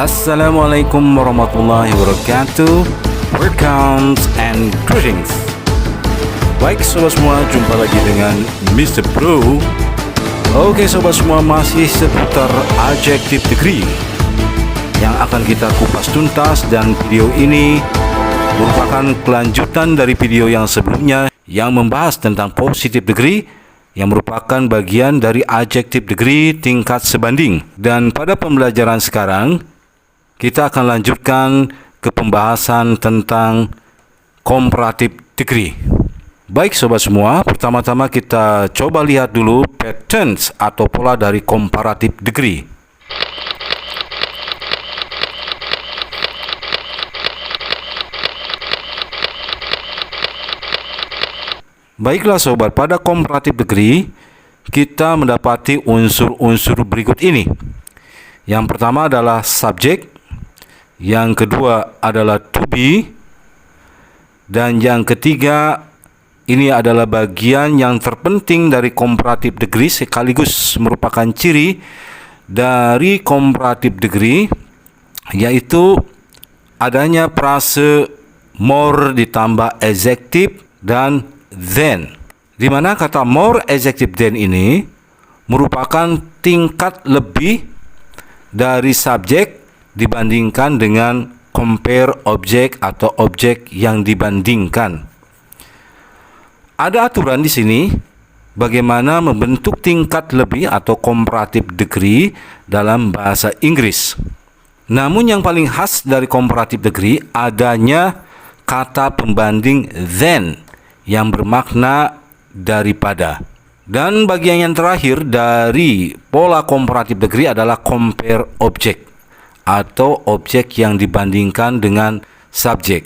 Assalamualaikum warahmatullahi wabarakatuh. Welcome and greetings. Baik sobat semua, jumpa lagi dengan Mr. Bro. Oke sobat semua, masih seputar adjective degree yang akan kita kupas tuntas, dan video ini merupakan kelanjutan dari video yang sebelumnya yang membahas tentang positive degree, yang merupakan bagian dari adjective degree tingkat sebanding. Dan pada pembelajaran sekarang kita akan lanjutkan ke pembahasan tentang comparative degree. Baik sobat semua, pertama-tama kita coba lihat dulu patterns atau pola dari comparative degree. Baiklah sobat, pada comparative degree kita mendapati unsur-unsur berikut ini. Yang pertama adalah subjek, yang kedua adalah to be, dan yang ketiga ini adalah bagian yang terpenting dari comparative degree sekaligus merupakan ciri dari comparative degree, yaitu adanya frase more ditambah adjective dan than, di mana kata more adjective than ini merupakan tingkat lebih dari subjek dibandingkan dengan compare objek atau objek yang dibandingkan. Ada aturan di sini bagaimana membentuk tingkat lebih atau comparative degree dalam bahasa Inggris. Namun yang paling khas dari comparative degree adanya kata pembanding than yang bermakna daripada. Dan bagian yang terakhir dari pola comparative degree adalah compare object atau objek yang dibandingkan dengan subjek.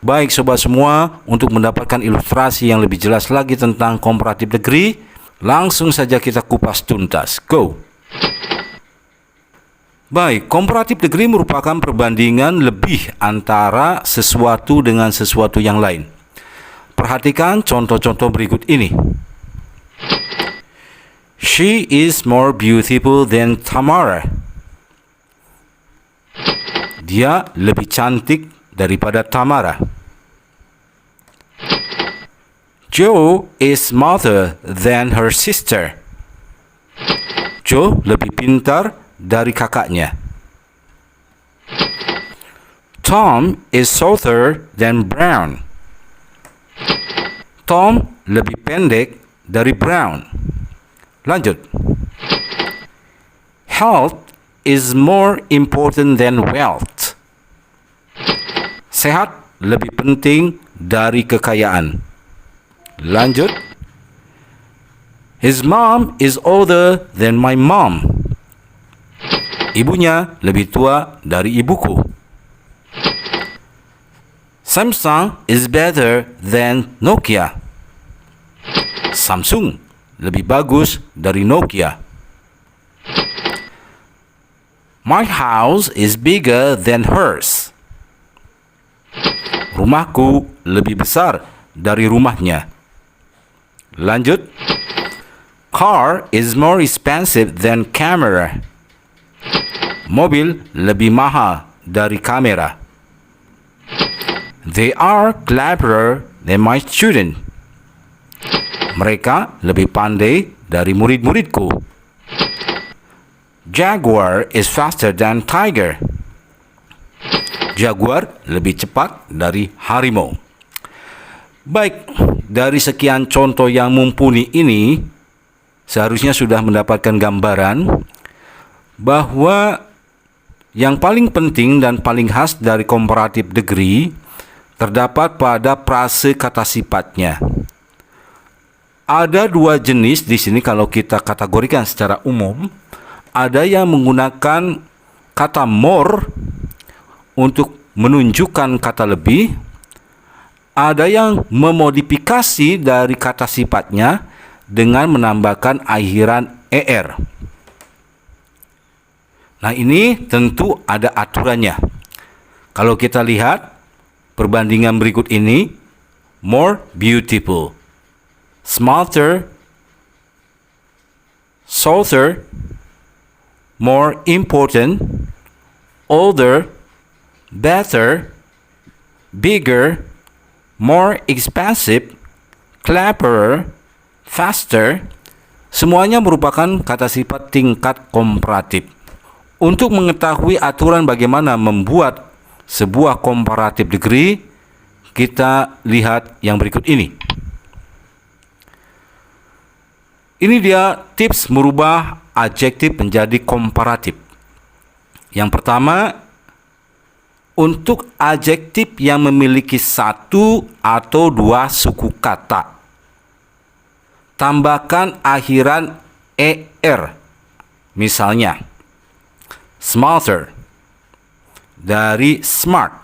Baik sobat semua, untuk mendapatkan ilustrasi yang lebih jelas lagi tentang comparative degree, langsung saja kita kupas tuntas. Go! Baik, comparative degree merupakan perbandingan lebih antara sesuatu dengan sesuatu yang lain. Perhatikan contoh-contoh berikut ini. She is more beautiful than Tamara. Dia lebih cantik daripada Tamara. Joe is smarter than her sister. Joe lebih pintar dari kakaknya. Tom is shorter than Brown. Tom lebih pendek dari Brown. Lanjut. Health is more important than wealth. Sehat lebih penting dari kekayaan. Lanjut. His mom is older than my mom. Ibunya lebih tua dari ibuku. Samsung is better than Nokia. Samsung lebih bagus dari Nokia. My house is bigger than hers. Rumahku lebih besar dari rumahnya. Lanjut. Car is more expensive than camera. Mobil lebih mahal dari kamera. They are cleverer than my student. Mereka lebih pandai dari murid-muridku. Jaguar is faster than tiger. Jaguar lebih cepat dari harimau. Baik, dari sekian contoh yang mumpuni ini, seharusnya sudah mendapatkan gambaran bahwa yang paling penting dan paling khas dari comparative degree terdapat pada frase kata sifatnya. Ada dua jenis di sini kalau kita kategorikan secara umum. Ada yang menggunakan kata more untuk menunjukkan kata lebih. Ada yang memodifikasi dari kata sifatnya dengan menambahkan akhiran er. Nah, ini tentu ada aturannya. Kalau kita lihat perbandingan berikut ini, more beautiful, smarter, shorter, more important, older, better, bigger, more expensive, cleverer, faster, semuanya merupakan kata sifat tingkat komparatif. Untuk mengetahui aturan bagaimana membuat sebuah comparative degree, kita lihat yang berikut ini. Ini dia tips merubah adjektif menjadi komparatif. Yang pertama, untuk adjektif yang memiliki satu atau dua suku kata, tambahkan akhiran er. Misalnya, smarter dari smart,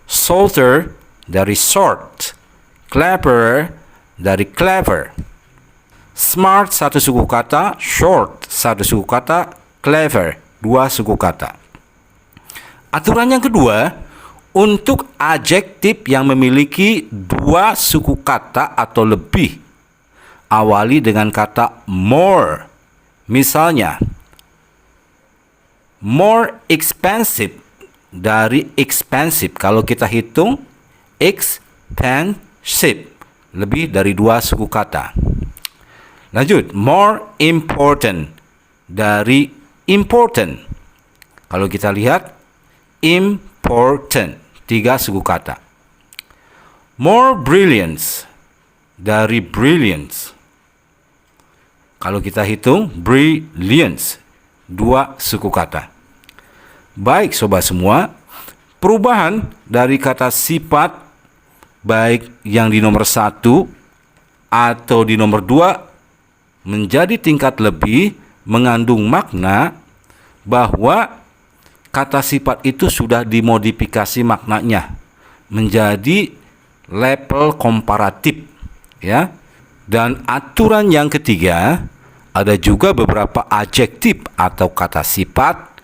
shorter dari short, cleverer dari clever. Smart satu suku kata, short satu suku kata, clever dua suku kata. Aturan yang kedua, untuk adjektif yang memiliki dua suku kata atau lebih, awali dengan kata more. Misalnya, more expensive dari expensive. Kalau kita hitung, expensive lebih dari dua suku kata. Lanjut, more important dari important. Kalau kita lihat, important tiga suku kata. More brilliance dari brilliance. Kalau kita hitung, brilliance dua suku kata. Baik sobat semua, perubahan dari kata sifat baik yang di nomor 1 atau di nomor 2 menjadi tingkat lebih mengandung makna bahwa kata sifat itu sudah dimodifikasi maknanya menjadi level komparatif, ya. Dan aturan yang ketiga, ada juga beberapa adjektif atau kata sifat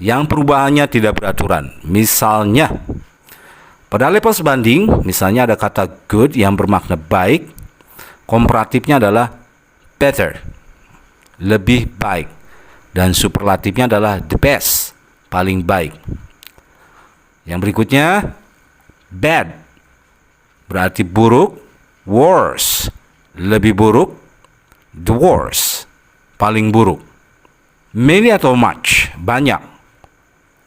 yang perubahannya tidak beraturan. Misalnya, pada level sebanding, misalnya ada kata good yang bermakna baik, komparatifnya adalah better, lebih baik, dan superlatifnya adalah the best, paling baik. Yang berikutnya, bad berarti buruk, worse lebih buruk, the worst paling buruk. Many atau much banyak,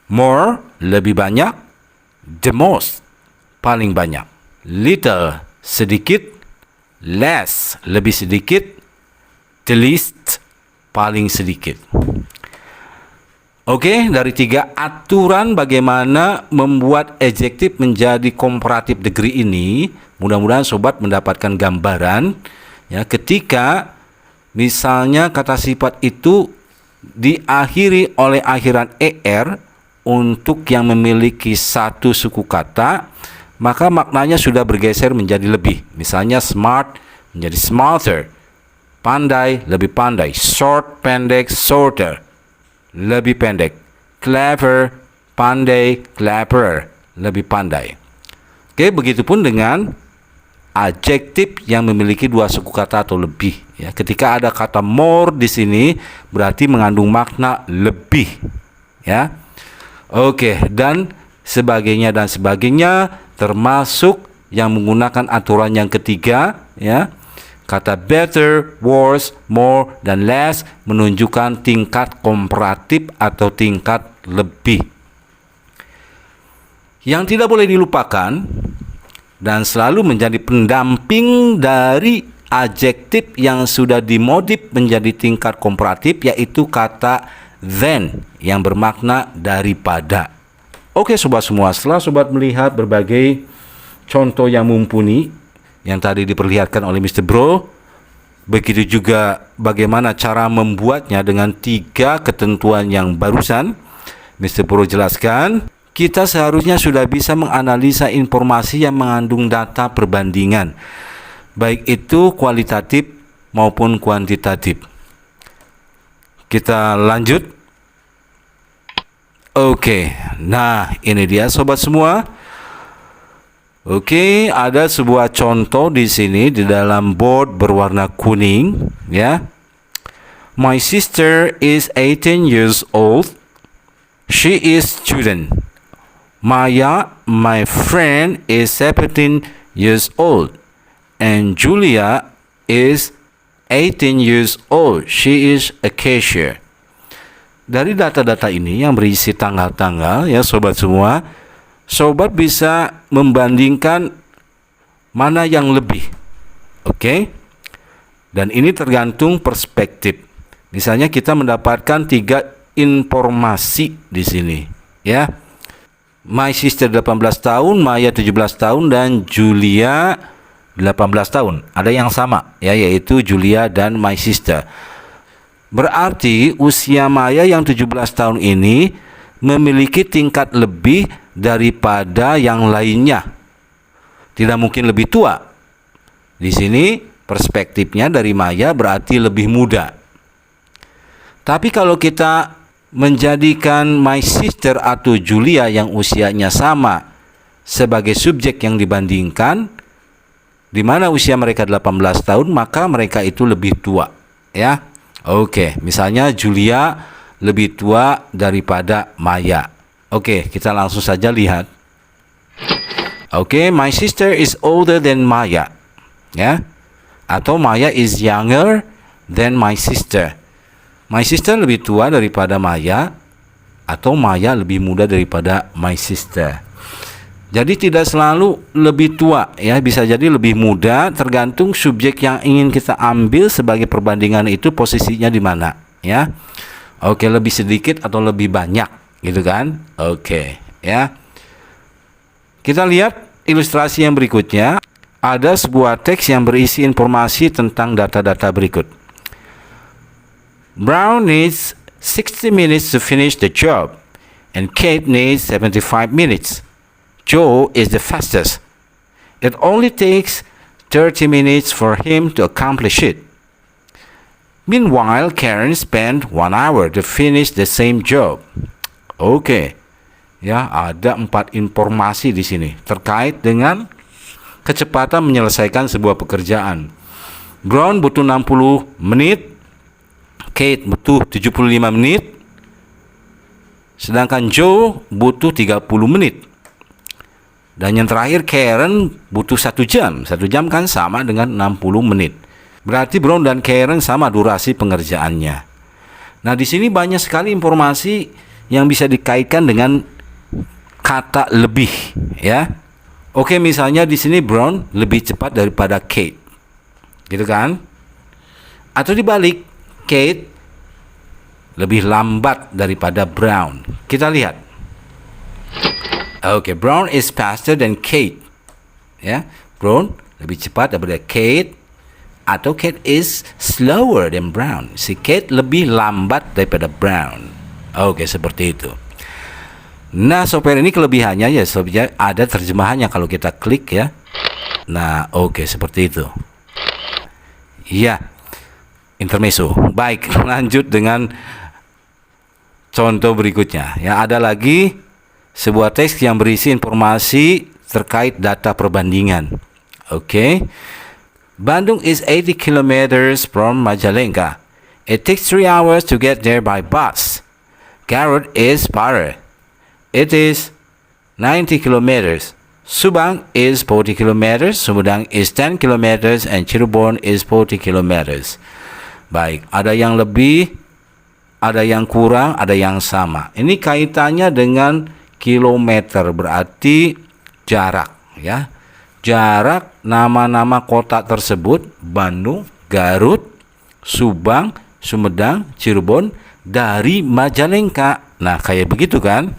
more lebih banyak, the most paling banyak, little sedikit, less lebih sedikit, the least paling sedikit. Oke, dari 3 aturan bagaimana membuat adjektif menjadi comparative degree ini, mudah-mudahan sobat mendapatkan gambaran ya, ketika misalnya kata sifat itu diakhiri oleh akhiran er untuk yang memiliki satu suku kata, maka maknanya sudah bergeser menjadi lebih. Misalnya smart menjadi smarter, pandai lebih pandai, short pendek, shorter lebih pendek, clever pandai, cleverer lebih pandai. Oke, begitupun dengan adjektif yang memiliki 2 suku kata atau lebih. Ya, ketika ada kata more di sini berarti mengandung makna lebih. Ya, oke, dan sebagainya termasuk yang menggunakan aturan yang ketiga. Ya, kata better, worse, more, dan less menunjukkan tingkat komparatif atau tingkat lebih. Yang tidak boleh dilupakan dan selalu menjadi pendamping dari adjektif yang sudah dimodif menjadi tingkat komparatif, yaitu kata than yang bermakna daripada. Oke sobat semua, setelah sobat melihat berbagai contoh yang mumpuni yang tadi diperlihatkan oleh Mr. Bro, begitu juga bagaimana cara membuatnya dengan 3 ketentuan yang barusan Mr. Bro jelaskan, kita seharusnya sudah bisa menganalisa informasi yang mengandung data perbandingan, baik itu kualitatif maupun kuantitatif. Kita lanjut. Oke, nah ini dia sobat semua. Oke, ada sebuah contoh di sini di dalam board berwarna kuning, ya. My sister is 18 years old. She is student. Maya, my friend, is 17 years old. And Julia is 18 years old. She is a cashier. Dari data-data ini yang berisi tanggal-tanggal ya sobat semua, sobat bisa membandingkan mana yang lebih. Oke? Dan ini tergantung perspektif. Misalnya kita mendapatkan 3 informasi di sini, ya. My sister 18 tahun, Maya 17 tahun, dan Julia 18 tahun. Ada yang sama, ya, yaitu Julia dan my sister. Berarti usia Maya yang 17 tahun ini memiliki tingkat lebih daripada yang lainnya. Tidak mungkin lebih tua. Di sini perspektifnya dari Maya berarti lebih muda. Tapi kalau kita menjadikan my sister atau Julia yang usianya sama sebagai subjek yang dibandingkan, di mana usia mereka 18 tahun, maka mereka itu lebih tua, ya. Oke, misalnya Julia lebih tua daripada Maya. Oke, kita langsung saja lihat. Oke, my sister is older than Maya, ya. Atau Maya is younger than my sister. My sister lebih tua daripada Maya, atau Maya lebih muda daripada my sister. Jadi tidak selalu lebih tua, ya, bisa jadi lebih muda, tergantung subjek yang ingin kita ambil sebagai perbandingan itu posisinya di mana, ya. Oke, lebih sedikit atau lebih banyak, gitu kan? Oke, ya. Kita lihat ilustrasi yang berikutnya. Ada sebuah teks yang berisi informasi tentang data-data berikut. Brown needs 60 minutes to finish the job, and Kate needs 75 minutes. Joe is the fastest. It only takes 30 minutes for him to accomplish it. Meanwhile, Karen spent 1 hour to finish the same job. Oke, ya, ada 4 informasi di sini terkait dengan kecepatan menyelesaikan sebuah pekerjaan. Brown butuh 60 menit, Kate butuh 75 menit, sedangkan Joe butuh 30 menit. Dan yang terakhir Karen butuh 1 jam. 1 jam kan sama dengan 60 menit. Berarti Brown dan Karen sama durasi pengerjaannya. Nah, di sini banyak sekali informasi yang bisa dikaitkan dengan kata lebih, ya. Oke, misalnya di sini Brown lebih cepat daripada Kate. Gitu kan? Atau dibalik, Kate lebih lambat daripada Brown. Kita lihat. Oke, Brown is faster than Kate. Ya, Brown lebih cepat daripada Kate, atau Kate is slower than Brown. Si Kate lebih lambat daripada Brown. Oke, seperti itu. Nah, software ini kelebihannya ya, sobat, ada terjemahannya kalau kita klik, ya. Nah, oke, seperti itu. Ya, intermezzo. Baik, lanjut dengan contoh berikutnya. Ya, ada lagi sebuah teks yang berisi informasi terkait data perbandingan. Oke. Bandung is 80 kilometers from Majalengka. It takes 3 hours to get there by bus. Garut is farther. It is 90 kilometers. Subang is 40 kilometers. Sumedang is 10 kilometers. And Cirebon is 40 kilometers. Baik, ada yang lebih, ada yang kurang, ada yang sama. Ini kaitannya dengan kilometer, berarti jarak, ya. Jarak nama-nama kota tersebut, Bandung, Garut, Subang, Sumedang, Cirebon, dari Majalengka. Nah, kayak begitu kan?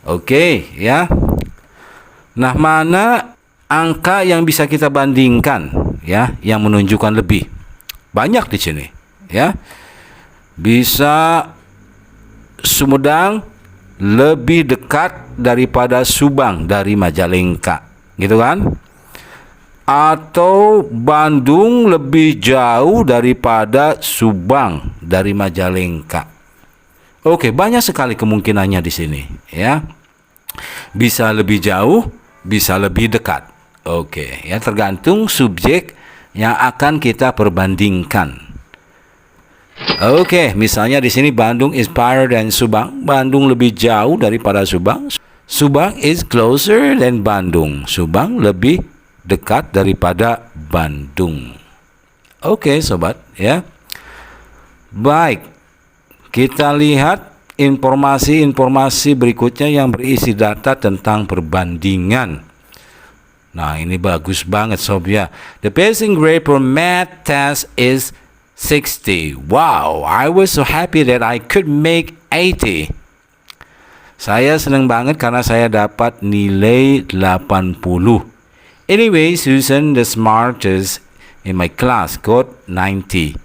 Oke, ya. Nah, mana angka yang bisa kita bandingkan, ya, yang menunjukkan lebih? Banyak di sini, ya. Bisa Sumedang lebih dekat daripada Subang dari Majalengka, gitu kan? Atau Bandung lebih jauh daripada Subang dari Majalengka. Oke, banyak sekali kemungkinannya di sini, ya. Bisa lebih jauh, bisa lebih dekat. Oke, ya, tergantung subjek yang akan kita perbandingkan. Oke, misalnya di sini Bandung is farther than Subang. Bandung lebih jauh daripada Subang. Subang is closer than Bandung. Subang lebih dekat daripada Bandung. Oke, sobat, ya. Baik. Kita lihat informasi-informasi berikutnya yang berisi data tentang perbandingan. Nah, ini bagus banget, sob, ya. The passing grade for math test is 60. Wow, I was so happy that I could make 80. Saya senang banget karena saya dapat nilai 80. Anyway, Susan, the smartest in my class, got 90.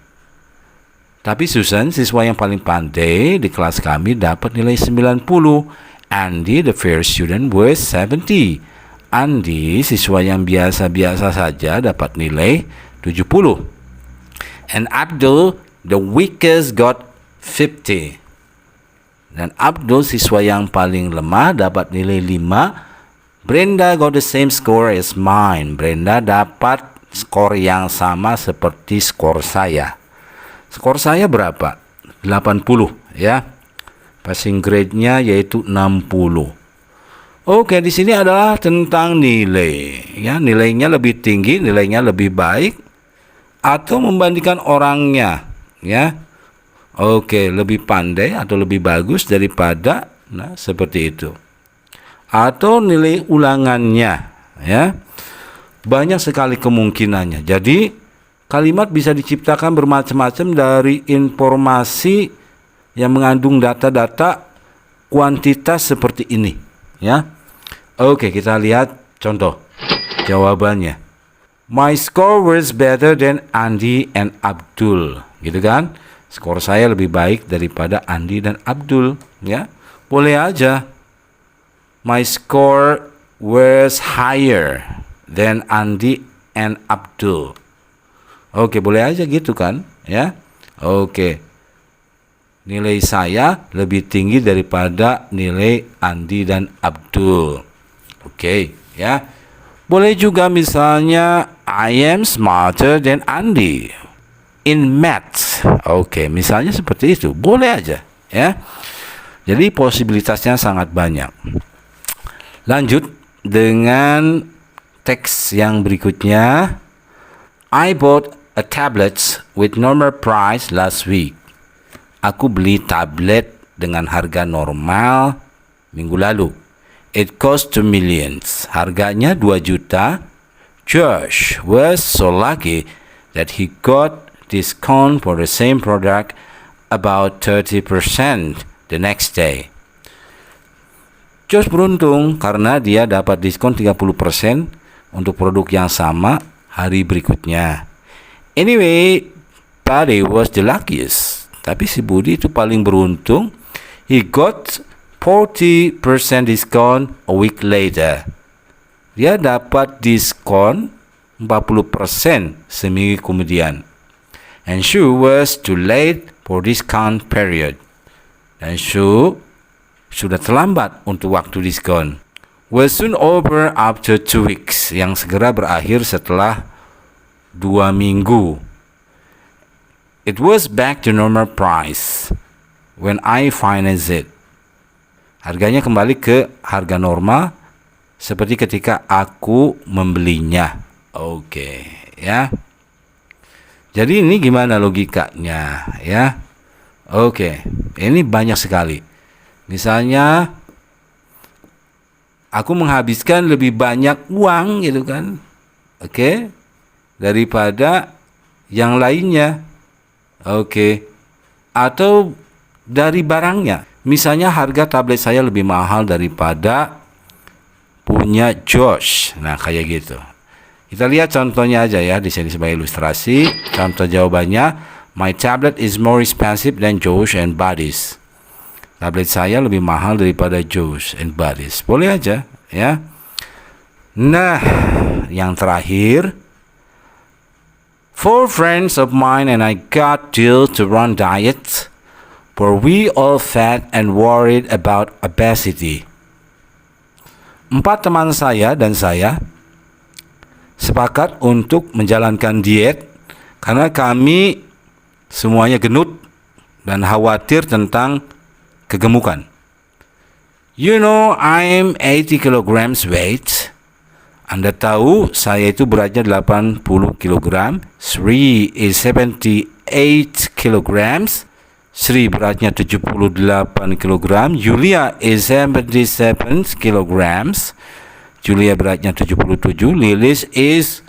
Tapi Susan, siswa yang paling pandai di kelas kami, dapat nilai 90. Andy, the fair student, was 70. Andy, siswa yang biasa-biasa saja, dapat nilai 70. And Abdul, the weakest, got 50. Dan Abdul, siswa yang paling lemah, dapat nilai 5. Brenda got the same score as mine. Brenda dapat skor yang sama seperti skor saya. Skor saya berapa? 80, ya. Passing grade-nya yaitu 60. Oke, di sini adalah tentang nilai, ya. Nilainya lebih tinggi, nilainya lebih baik, atau membandingkan orangnya, ya. Oke, lebih pandai atau lebih bagus daripada, nah, seperti itu. Atau nilai ulangannya, ya. Banyak sekali kemungkinannya. Jadi kalimat bisa diciptakan bermacam-macam dari informasi yang mengandung data-data kuantitas seperti ini, ya. Oke, kita lihat contoh jawabannya. My score was better than Andy and Abdul, gitu kan? Skor saya lebih baik daripada Andy dan Abdul, ya. Boleh aja. My score was higher than Andy and Abdul. Oke, boleh aja gitu kan, ya. Oke. Nilai saya lebih tinggi daripada nilai Andi dan Abdul. Oke, ya. Boleh juga misalnya I am smarter than Andi in maths. Oke, misalnya seperti itu. Boleh aja, ya. Jadi posibilitasnya sangat banyak. Lanjut dengan teks yang berikutnya. I bought a tablet with normal price last week. Aku beli tablet dengan harga normal minggu lalu. It cost 2 million. Harganya 2 juta. Josh was so lucky that he got discount for the same product about 30% the next day. Josh beruntung karena dia dapat diskon 30% untuk produk yang sama hari berikutnya. Anyway, Buddy was the luckiest. Tapi si Budi itu paling beruntung. He got 40% discount a week later. Dia dapat diskon 40% seminggu kemudian. And Sue was too late for discount period. Dan Sue sudah terlambat untuk waktu diskon. Was soon over after 2 weeks. Yang segera berakhir setelah 2 minggu. It was back to normal price when I financed it. Harganya kembali ke harga normal seperti ketika aku membelinya. Oke, ya. Jadi ini gimana logikanya, ya? Oke, ini banyak sekali. Misalnya aku menghabiskan lebih banyak uang gitu kan. Oke. Daripada yang lainnya. Oke. Atau dari barangnya. Misalnya harga tablet saya lebih mahal daripada punya Josh. Nah, kayak gitu. Kita lihat contohnya aja ya di sini sebagai ilustrasi. Contoh jawabannya, my tablet is more expensive than Josh and Buddy's. Tablet saya lebih mahal daripada Josh and Buddy's. Boleh aja, ya. Nah, yang terakhir, 4 friends of mine and I got deal to run diet, for we all fat and worried about obesity. 4 teman saya dan saya sepakat untuk menjalankan diet karena kami semuanya gendut dan khawatir tentang kegemukan. You know, I'm 80 kilograms weight. Anda tahu saya itu beratnya 80 kg. Sri is 78 kilograms. Sri beratnya 78 kg. Julia is 77 kilograms. Julia beratnya 77. Lilis is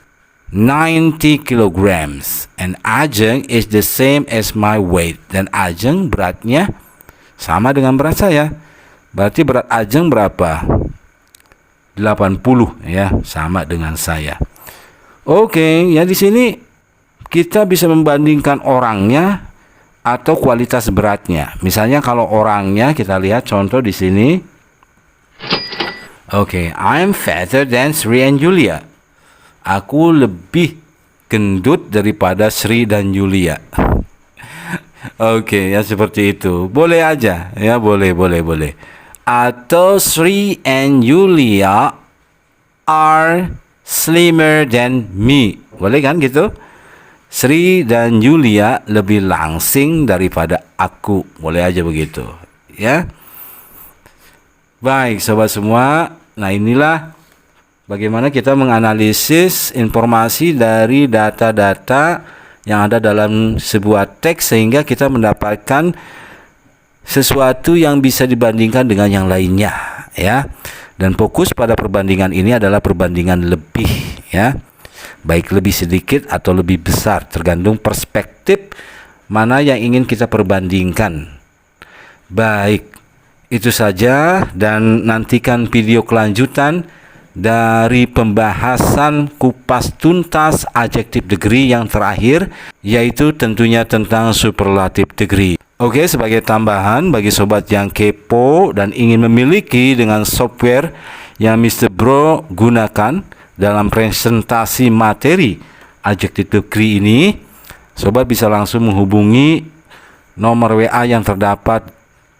90 kilograms. And Ajeng is the same as my weight. Dan Ajeng beratnya sama dengan berat saya. Berarti berat Ajeng berapa? 80 ya, sama dengan saya. Oke, ya di sini kita bisa membandingkan orangnya atau kualitas beratnya. Misalnya kalau orangnya kita lihat contoh di sini. Oke, I'm fatter than Sri and Julia. Aku lebih gendut daripada Sri dan Julia. Oke, ya seperti itu. Boleh aja, ya boleh. Atau Sri and Julia are slimmer than me. Boleh kan gitu? Sri dan Julia lebih langsing daripada aku. Boleh aja begitu, ya. Baik, sobat semua. Nah, inilah bagaimana kita menganalisis informasi dari data-data yang ada dalam sebuah teks sehingga kita mendapatkan sesuatu yang bisa dibandingkan dengan yang lainnya, ya. Dan fokus pada perbandingan ini adalah perbandingan lebih, ya. Baik lebih sedikit atau lebih besar, tergantung perspektif mana yang ingin kita perbandingkan. Baik, itu saja, dan nantikan video kelanjutan dari pembahasan kupas tuntas adjective degree yang terakhir, yaitu tentunya tentang superlative degree. Oke, sebagai tambahan bagi sobat yang kepo dan ingin memiliki dengan software yang Mr. Bro gunakan dalam presentasi materi adjective degree ini, sobat bisa langsung menghubungi nomor WA yang terdapat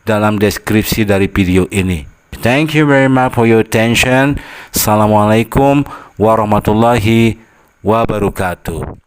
dalam deskripsi dari video ini. Thank you very much for your attention. Assalamualaikum warahmatullahi wabarakatuh.